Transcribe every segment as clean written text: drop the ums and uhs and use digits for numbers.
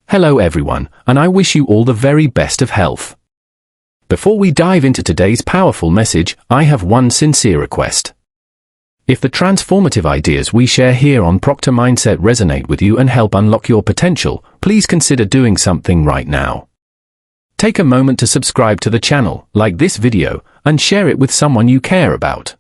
Hello everyone, and I wish you all the very best of health. Before we dive into today's powerful message, I have one sincere request. If the transformative ideas we share here on Proctor Mindset resonate with you and help unlock your potential, please consider doing something right now. Take a moment to subscribe to the channel, like this video, and share it with someone you care about.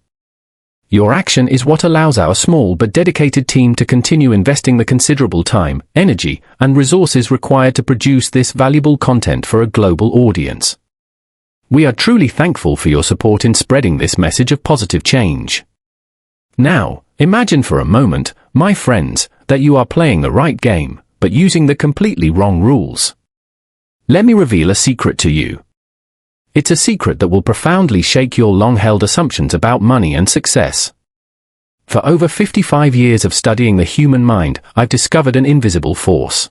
Your action is what allows our small but dedicated team to continue investing the considerable time, energy, and resources required to produce this valuable content for a global audience. We are truly thankful for your support in spreading this message of positive change. Now, imagine for a moment, my friends, that you are playing the right game, but using the completely wrong rules. Let me reveal a secret to you. It's a secret that will profoundly shake your long-held assumptions about money and success. For over 55 years of studying the human mind, I've discovered an invisible force.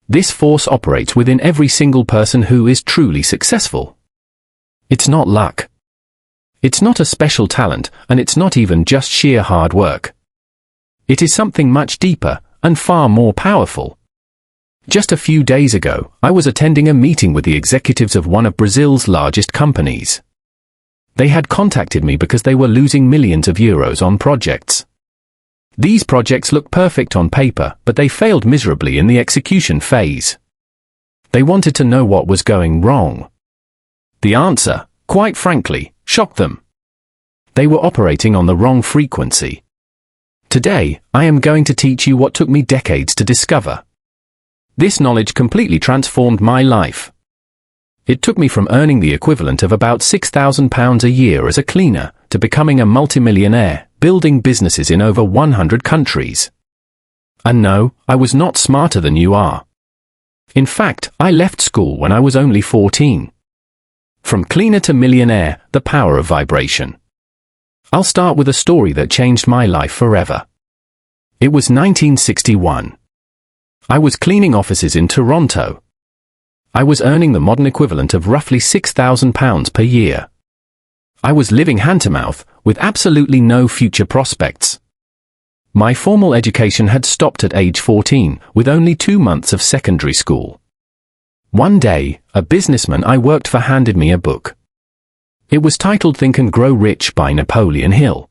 This force operates within every single person who is truly successful. It's not luck. It's not a special talent, and it's not even just sheer hard work. It is something much deeper and far more powerful. Just a few days ago, I was attending a meeting with the executives of one of Brazil's largest companies. They had contacted me because they were losing millions of euros on projects. These projects looked perfect on paper, but they failed miserably in the execution phase. They wanted to know what was going wrong. The answer, quite frankly, shocked them. They were operating on the wrong frequency. Today, I am going to teach you what took me decades to discover. This knowledge completely transformed my life. It took me from earning the equivalent of about £6,000 a year as a cleaner to becoming a multimillionaire, building businesses in over 100 countries. And no, I was not smarter than you are. In fact, I left school when I was only 14. From cleaner to millionaire, the power of vibration. I'll start with a story that changed my life forever. It was 1961. I was cleaning offices in Toronto. I was earning the modern equivalent of roughly £6,000 per year. I was living hand-to-mouth, with absolutely no future prospects. My formal education had stopped at age 14, with only 2 months of secondary school. One day, a businessman I worked for handed me a book. It was titled Think and Grow Rich by Napoleon Hill.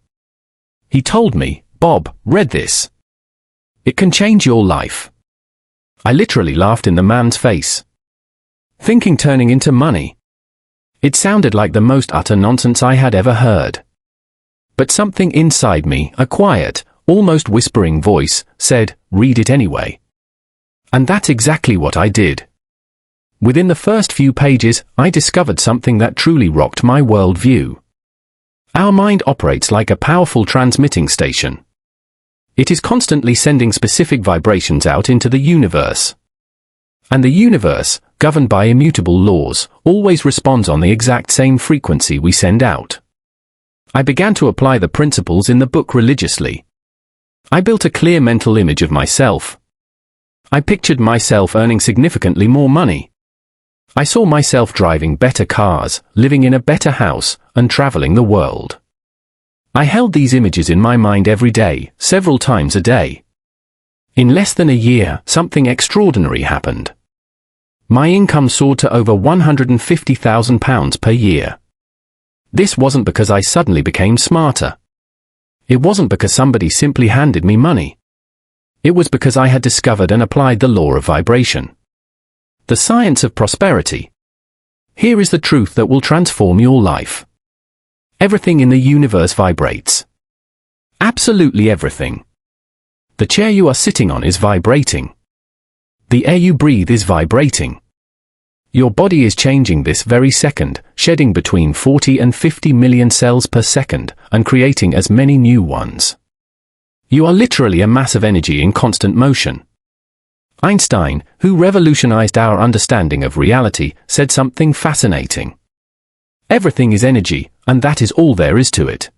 He told me, "Bob, read this. It can change your life." I literally laughed in the man's face. Thinking turning into money. It sounded like the most utter nonsense I had ever heard. But something inside me, a quiet, almost whispering voice, said, "Read it anyway." And that's exactly what I did. Within the first few pages, I discovered something that truly rocked my worldview. Our mind operates like a powerful transmitting station. It is constantly sending specific vibrations out into the universe. And the universe, governed by immutable laws, always responds on the exact same frequency we send out. I began to apply the principles in the book religiously. I built a clear mental image of myself. I pictured myself earning significantly more money. I saw myself driving better cars, living in a better house, and traveling the world. I held these images in my mind every day, several times a day. In less than a year, something extraordinary happened. My income soared to over £150,000 per year. This wasn't because I suddenly became smarter. It wasn't because somebody simply handed me money. It was because I had discovered and applied the law of vibration. The science of prosperity. Here is the truth that will transform your life. Everything in the universe vibrates. Absolutely everything. The chair you are sitting on is vibrating. The air you breathe is vibrating. Your body is changing this very second, shedding between 40 and 50 million cells per second, and creating as many new ones. You are literally a mass of energy in constant motion. Einstein, who revolutionized our understanding of reality, said something fascinating. Everything is energy, and that is all there is to it.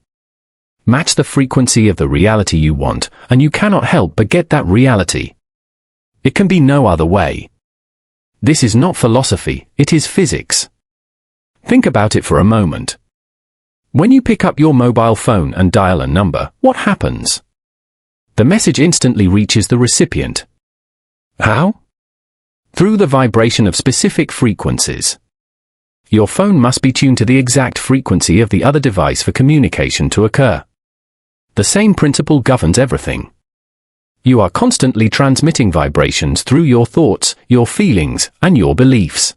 Match the frequency of the reality you want, and you cannot help but get that reality. It can be no other way. This is not philosophy, it is physics. Think about it for a moment. When you pick up your mobile phone and dial a number, what happens? The message instantly reaches the recipient. How? through the vibration of specific frequencies. Your phone must be tuned to the exact frequency of the other device for communication to occur. The same principle governs everything. You are constantly transmitting vibrations through your thoughts, your feelings, and your beliefs.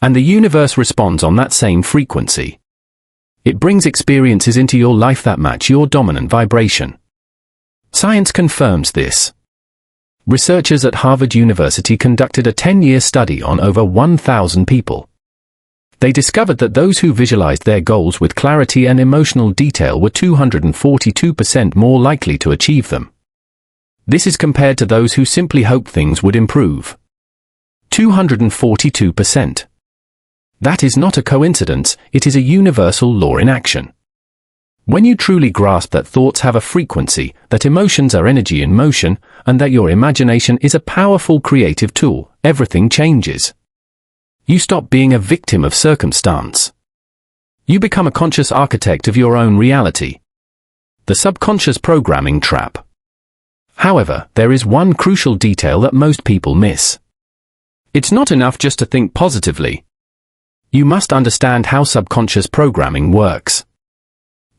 And the universe responds on that same frequency. It brings experiences into your life that match your dominant vibration. Science confirms this. Researchers at Harvard University conducted a 10-year study on over 1,000 people. They discovered that those who visualized their goals with clarity and emotional detail were 242% more likely to achieve them. This is compared to those who simply hoped things would improve. 242%. That is not a coincidence, it is a universal law in action. When you truly grasp that thoughts have a frequency, that emotions are energy in motion, and that your imagination is a powerful creative tool, everything changes. You stop being a victim of circumstance. You become a conscious architect of your own reality. The subconscious programming trap. However, there is one crucial detail that most people miss. It's not enough just to think positively. You must understand how subconscious programming works.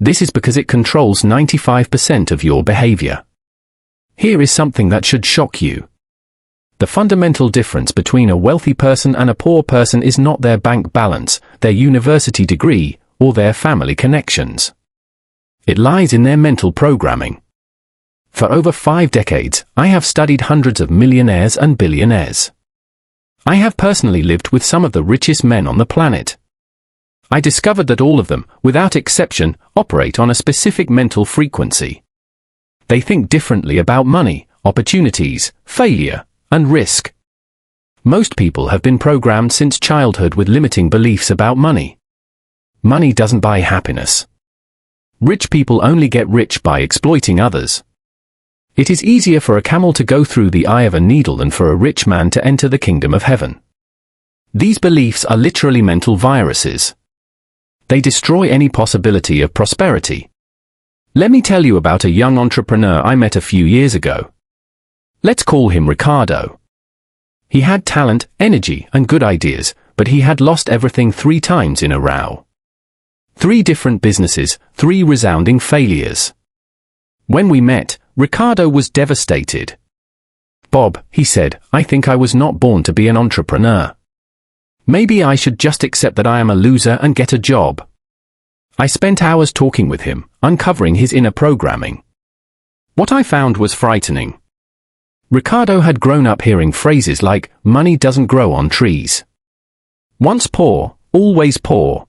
This is because it controls 95% of your behavior. Here is something that should shock you. The fundamental difference between a wealthy person and a poor person is not their bank balance, their university degree, or their family connections. It lies in their mental programming. For over 5 decades, I have studied hundreds of millionaires and billionaires. I have personally lived with some of the richest men on the planet. I discovered that all of them, without exception, operate on a specific mental frequency. They think differently about money, opportunities, failure, and risk. Most people have been programmed since childhood with limiting beliefs about money. Money doesn't buy happiness. Rich people only get rich by exploiting others. It is easier for a camel to go through the eye of a needle than for a rich man to enter the kingdom of heaven. These beliefs are literally mental viruses. They destroy any possibility of prosperity. Let me tell you about a young entrepreneur I met a few years ago. Let's call him Ricardo. He had talent, energy, and good ideas, but he had lost everything 3 times in a row. 3 different businesses, 3 resounding failures. When we met, Ricardo was devastated. "Bob," he said, "I think I was not born to be an entrepreneur. Maybe I should just accept that I am a loser and get a job." I spent hours talking with him, uncovering his inner programming. What I found was frightening. Ricardo had grown up hearing phrases like, "Money doesn't grow on trees." "Once poor, always poor."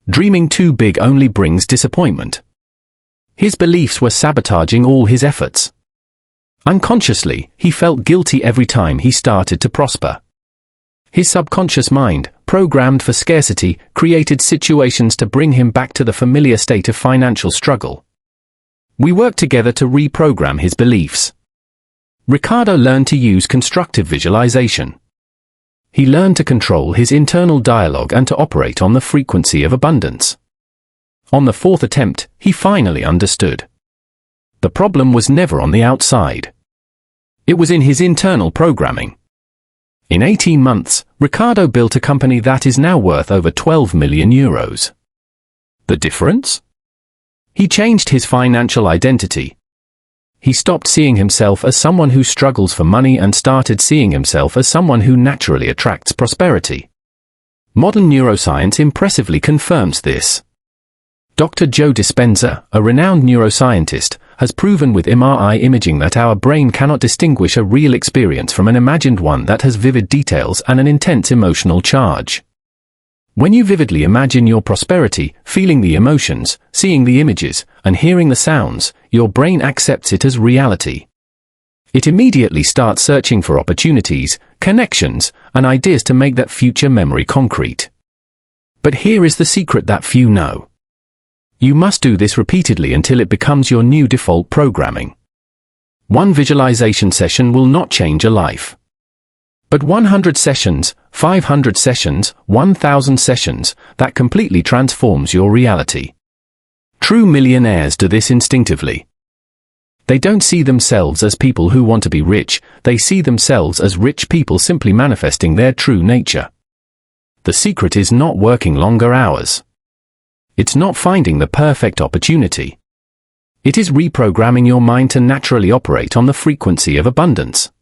"Dreaming too big only brings disappointment." His beliefs were sabotaging all his efforts. Unconsciously, he felt guilty every time he started to prosper. His subconscious mind, programmed for scarcity, created situations to bring him back to the familiar state of financial struggle. We worked together to reprogram his beliefs. Ricardo learned to use constructive visualization. He learned to control his internal dialogue and to operate on the frequency of abundance. On the 4th attempt, he finally understood. The problem was never on the outside. It was in his internal programming. In 18 months, Ricardo built a company that is now worth over 12 million euros. The difference? He changed his financial identity. He stopped seeing himself as someone who struggles for money and started seeing himself as someone who naturally attracts prosperity. Modern neuroscience impressively confirms this. Dr. Joe Dispenza, a renowned neuroscientist, has proven with MRI imaging that our brain cannot distinguish a real experience from an imagined one that has vivid details and an intense emotional charge. When you vividly imagine your prosperity, feeling the emotions, seeing the images, and hearing the sounds, your brain accepts it as reality. It immediately starts searching for opportunities, connections, and ideas to make that future memory concrete. But here is the secret that few know. You must do this repeatedly until it becomes your new default programming. One visualization session will not change a life. But 100 sessions, 500 sessions, 1,000 sessions, that completely transforms your reality. True millionaires do this instinctively. They don't see themselves as people who want to be rich, they see themselves as rich people simply manifesting their true nature. The secret is not working longer hours. It's not finding the perfect opportunity. It is reprogramming your mind to naturally operate on the frequency of abundance.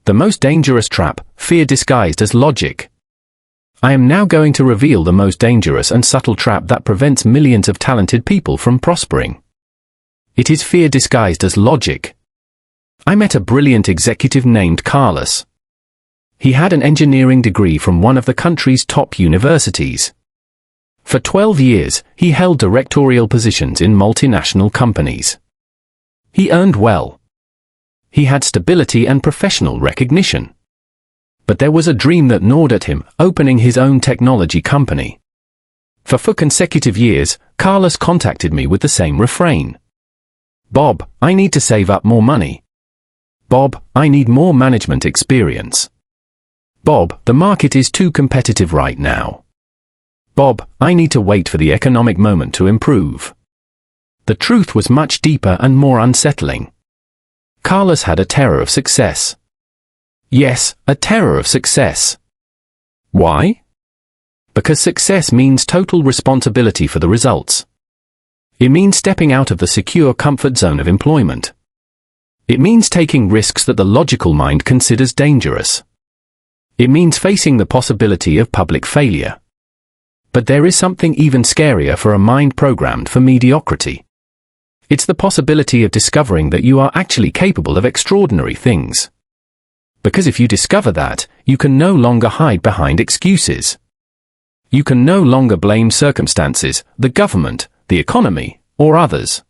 The most dangerous trap, fear disguised as logic. I am now going to reveal the most dangerous and subtle trap that prevents millions of talented people from prospering. It is fear disguised as logic. I met a brilliant executive named Carlos. He had an engineering degree from one of the country's top universities. For 12 years, he held directorial positions in multinational companies. He earned well. He had stability and professional recognition. But there was a dream that gnawed at him, opening his own technology company. For 4 consecutive years, Carlos contacted me with the same refrain. Bob, I need to save up more money. Bob, I need more management experience. Bob, the market is too competitive right now. Bob, I need to wait for the economic moment to improve. The truth was much deeper and more unsettling. Carlos had a terror of success. Yes, a terror of success. Why? Because success means total responsibility for the results. It means stepping out of the secure comfort zone of employment. It means taking risks that the logical mind considers dangerous. It means facing the possibility of public failure. But there is something even scarier for a mind programmed for mediocrity. It's the possibility of discovering that you are actually capable of extraordinary things. Because if you discover that, you can no longer hide behind excuses. You can no longer blame circumstances, the government, the economy, or others.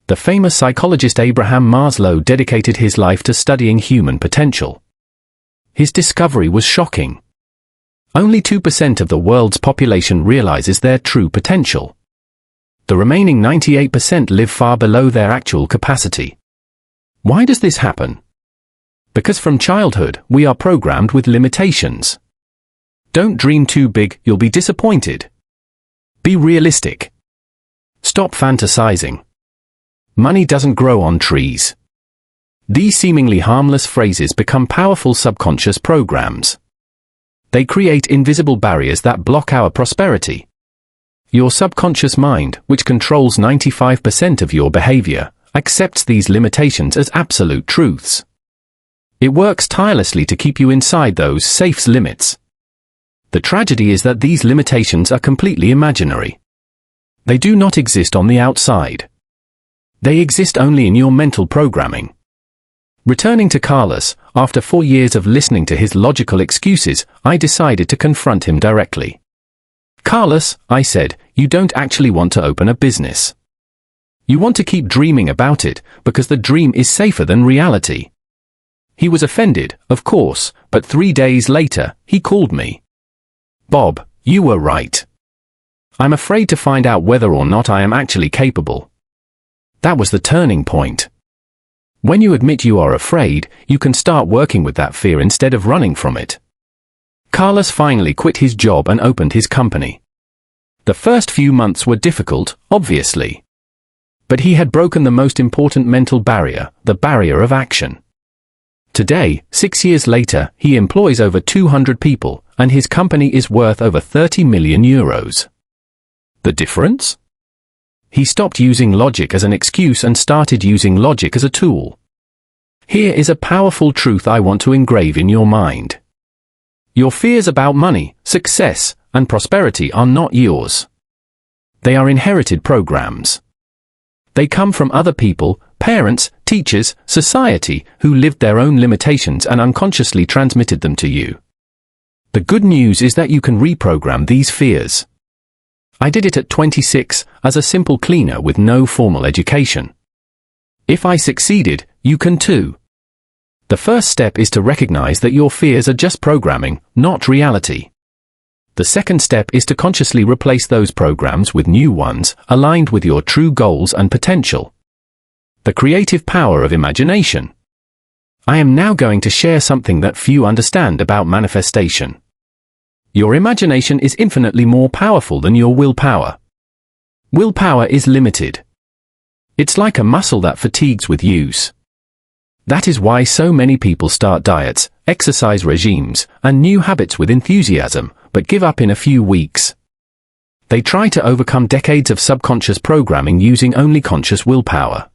The famous psychologist Abraham Maslow dedicated his life to studying human potential. His discovery was shocking. Only 2% of the world's population realizes their true potential. The remaining 98% live far below their actual capacity. Why does this happen? Because from childhood, we are programmed with limitations. Don't dream too big, you'll be disappointed. Be realistic. Stop fantasizing. Money doesn't grow on trees. These seemingly harmless phrases become powerful subconscious programs. They create invisible barriers that block our prosperity. Your subconscious mind, which controls 95% of your behavior, accepts these limitations as absolute truths. It works tirelessly to keep you inside those safe limits. The tragedy is that these limitations are completely imaginary. They do not exist on the outside. They exist only in your mental programming. Returning to Carlos, after 4 years of listening to his logical excuses, I decided to confront him directly. Carlos, I said, you don't actually want to open a business. You want to keep dreaming about it, because the dream is safer than reality. He was offended, of course, but 3 days later, he called me. Bob, you were right. I'm afraid to find out whether or not I am actually capable. That was the turning point. When you admit you are afraid, you can start working with that fear instead of running from it. Carlos finally quit his job and opened his company. The first few months were difficult, obviously. But he had broken the most important mental barrier, the barrier of action. Today, 6 years later, he employs over 200 people, and his company is worth over 30 million euros. The difference? He stopped using logic as an excuse and started using logic as a tool. Here is a powerful truth I want to engrave in your mind. Your fears about money, success, and prosperity are not yours. They are inherited programs. They come from other people, parents, teachers, society, who lived their own limitations and unconsciously transmitted them to you. The good news is that you can reprogram these fears. I did it at 26, as a simple cleaner with no formal education. If I succeeded, you can too. The first step is to recognize that your fears are just programming, not reality. The second step is to consciously replace those programs with new ones, aligned with your true goals and potential. The creative power of imagination. I am now going to share something that few understand about manifestation. Your imagination is infinitely more powerful than your willpower. Willpower is limited. It's like a muscle that fatigues with use. That is why so many people start diets, exercise regimes, and new habits with enthusiasm, but give up in a few weeks. They try to overcome decades of subconscious programming using only conscious willpower.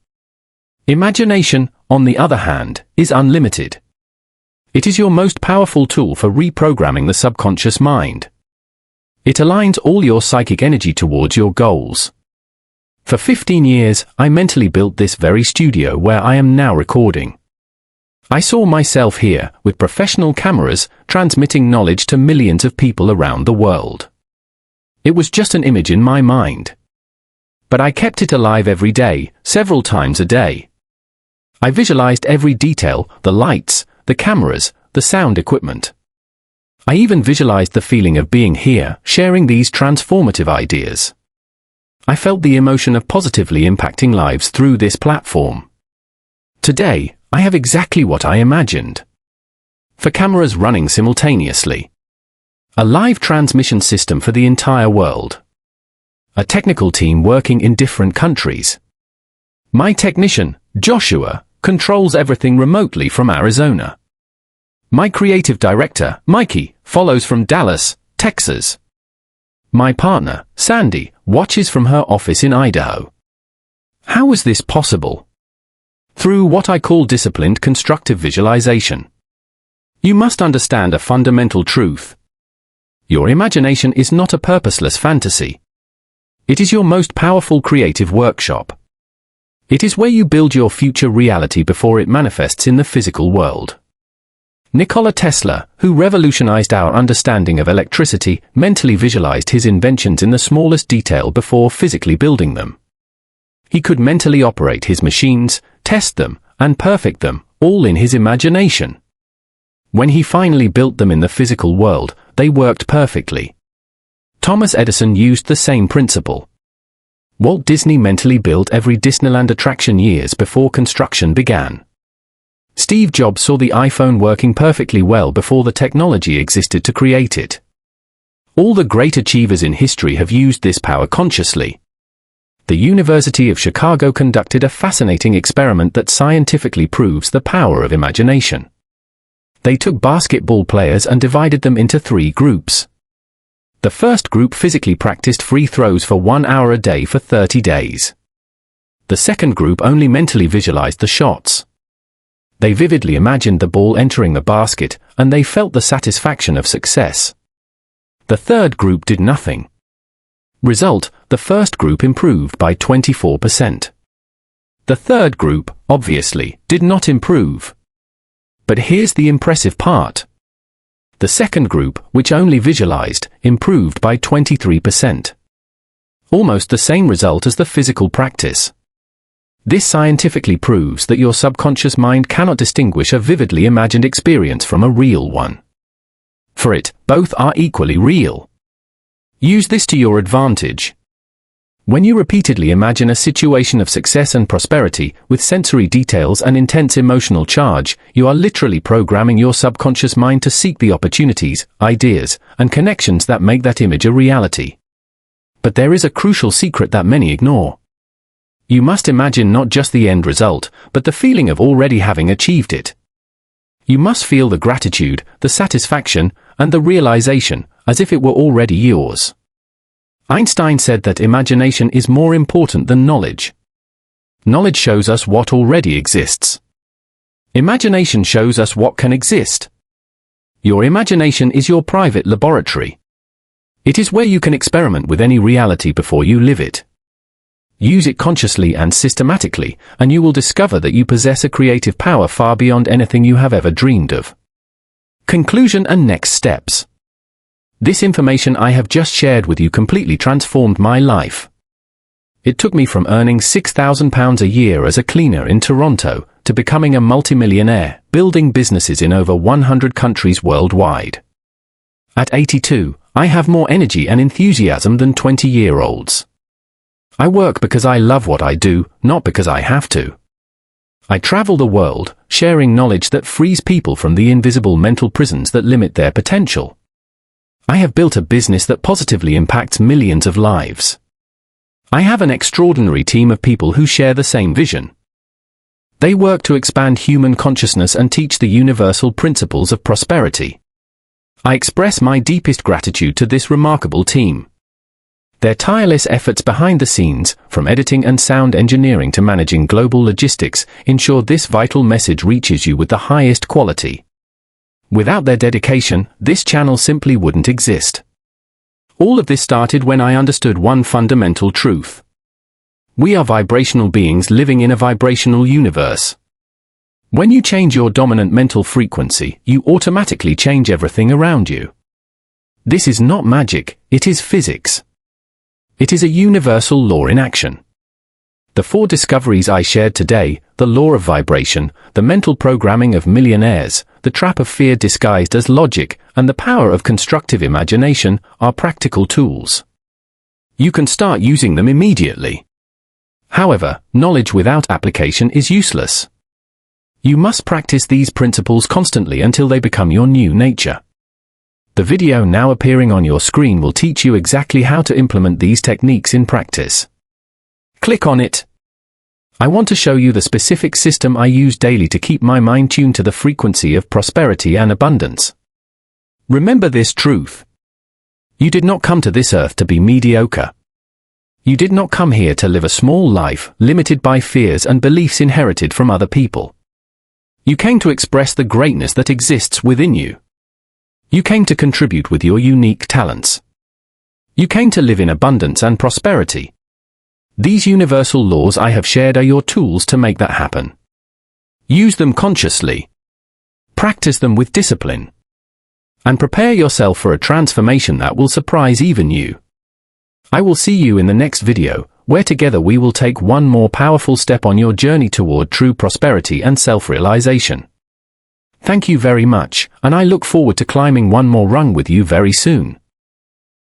Imagination, on the other hand, is unlimited. It is your most powerful tool for reprogramming the subconscious mind. It aligns all your psychic energy towards your goals. For 15 years, I mentally built this very studio where I am now recording. I saw myself here, with professional cameras, transmitting knowledge to millions of people around the world. It was just an image in my mind. But I kept it alive every day, several times a day. I visualized every detail, the lights, the cameras, the sound equipment. I even visualized the feeling of being here, sharing these transformative ideas. I felt the emotion of positively impacting lives through this platform. Today, I have exactly what I imagined. 4 cameras running simultaneously. A live transmission system for the entire world. A technical team working in different countries. My technician, Joshua, controls everything remotely from Arizona. My creative director, Mikey, follows from Dallas, Texas. My partner, Sandy, watches from her office in Idaho. How is this possible? Through what I call disciplined constructive visualization. You must understand a fundamental truth. Your imagination is not a purposeless fantasy. It is your most powerful creative workshop. It is where you build your future reality before it manifests in the physical world. Nikola Tesla, who revolutionized our understanding of electricity, mentally visualized his inventions in the smallest detail before physically building them. He could mentally operate his machines, test them, and perfect them, all in his imagination. When he finally built them in the physical world, they worked perfectly. Thomas Edison used the same principle. Walt Disney mentally built every Disneyland attraction years before construction began. Steve Jobs saw the iPhone working perfectly well before the technology existed to create it. All the great achievers in history have used this power consciously. The University of Chicago conducted a fascinating experiment that scientifically proves the power of imagination. They took basketball players and divided them into 3 groups. The first group physically practiced free throws for 1 hour a day for 30 days. The second group only mentally visualized the shots. They vividly imagined the ball entering the basket, and they felt the satisfaction of success. The third group did nothing. Result, the first group improved by 24%. The third group, obviously, did not improve. But here's the impressive part. The second group, which only visualized, improved by 23%. Almost the same result as the physical practice. This scientifically proves that your subconscious mind cannot distinguish a vividly imagined experience from a real one. For it, both are equally real. Use this to your advantage. When you repeatedly imagine a situation of success and prosperity, with sensory details and intense emotional charge, you are literally programming your subconscious mind to seek the opportunities, ideas, and connections that make that image a reality. But there is a crucial secret that many ignore. You must imagine not just the end result, but the feeling of already having achieved it. You must feel the gratitude, the satisfaction, and the realization, as if it were already yours. Einstein said that imagination is more important than knowledge. Knowledge shows us what already exists. Imagination shows us what can exist. Your imagination is your private laboratory. It is where you can experiment with any reality before you live it. Use it consciously and systematically, and you will discover that you possess a creative power far beyond anything you have ever dreamed of. Conclusion and next steps. This information I have just shared with you completely transformed my life. It took me from earning £6,000 a year as a cleaner in Toronto to becoming a multimillionaire, building businesses in over 100 countries worldwide. At 82, I have more energy and enthusiasm than 20-year-olds. I work because I love what I do, not because I have to. I travel the world, sharing knowledge that frees people from the invisible mental prisons that limit their potential. I have built a business that positively impacts millions of lives. I have an extraordinary team of people who share the same vision. They work to expand human consciousness and teach the universal principles of prosperity. I express my deepest gratitude to this remarkable team. Their tireless efforts behind the scenes, from editing and sound engineering to managing global logistics, ensure this vital message reaches you with the highest quality. Without their dedication, this channel simply wouldn't exist. All of this started when I understood one fundamental truth. We are vibrational beings living in a vibrational universe. When you change your dominant mental frequency, you automatically change everything around you. This is not magic, it is physics. It is a universal law in action. The 4 discoveries I shared today, the law of vibration, the mental programming of millionaires, the trap of fear disguised as logic, and the power of constructive imagination, are practical tools. You can start using them immediately. However, knowledge without application is useless. You must practice these principles constantly until they become your new nature. The video now appearing on your screen will teach you exactly how to implement these techniques in practice. Click on it. I want to show you the specific system I use daily to keep my mind tuned to the frequency of prosperity and abundance. Remember this truth. You did not come to this earth to be mediocre. You did not come here to live a small life, limited by fears and beliefs inherited from other people. You came to express the greatness that exists within you. You came to contribute with your unique talents. You came to live in abundance and prosperity. These universal laws I have shared are your tools to make that happen. Use them consciously. Practice them with discipline. And prepare yourself for a transformation that will surprise even you. I will see you in the next video, where together we will take one more powerful step on your journey toward true prosperity and self-realization. Thank you very much, and I look forward to climbing one more rung with you very soon.